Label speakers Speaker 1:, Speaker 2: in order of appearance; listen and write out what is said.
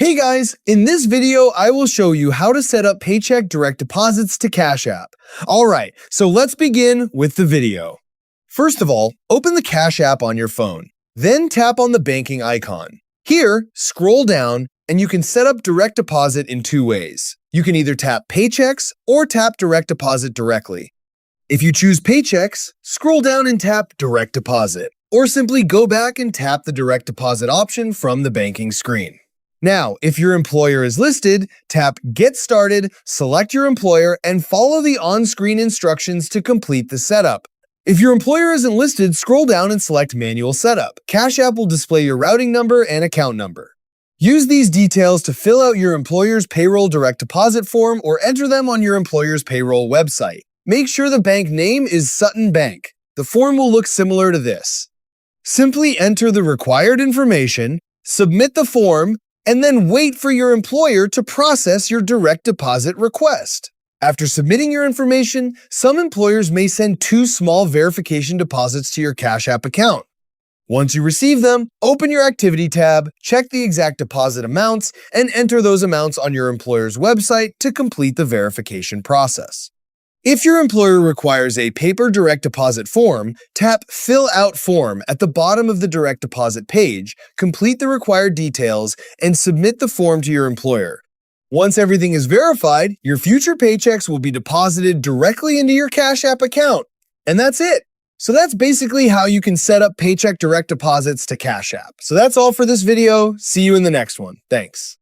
Speaker 1: Hey guys, in this video, I will show you how to set up Paycheck direct deposits to Cash App. Alright, so let's begin with the video. First of all, open the Cash App on your phone. Then tap on the banking icon. Here, scroll down and you can set up direct deposit in two ways. You can either tap Paychecks or tap direct deposit directly. If you choose Paychecks, scroll down and tap direct deposit, or simply go back and tap the direct deposit option from the banking screen. Now, if your employer is listed, tap Get Started, select your employer, and follow the on-screen instructions to complete the setup. If your employer isn't listed, scroll down and select Manual Setup. Cash App will display your routing number and account number. Use these details to fill out your employer's payroll direct deposit form or enter them on your employer's payroll website. Make sure the bank name is Sutton Bank. The form will look similar to this. Simply enter the required information, submit the form, and then wait for your employer to process your direct deposit request. After submitting your information, some employers may send 2 small verification deposits to your Cash App account. Once you receive them, open your Activity tab, check the exact deposit amounts, and enter those amounts on your employer's website to complete the verification process. If your employer requires a paper direct deposit form, tap Fill Out Form at the bottom of the direct deposit page, complete the required details, and submit the form to your employer. Once everything is verified, your future paychecks will be deposited directly into your Cash App account. And that's it. So that's basically how you can set up Paycheck direct deposits to Cash App. So that's all for this video. See you in the next one. Thanks.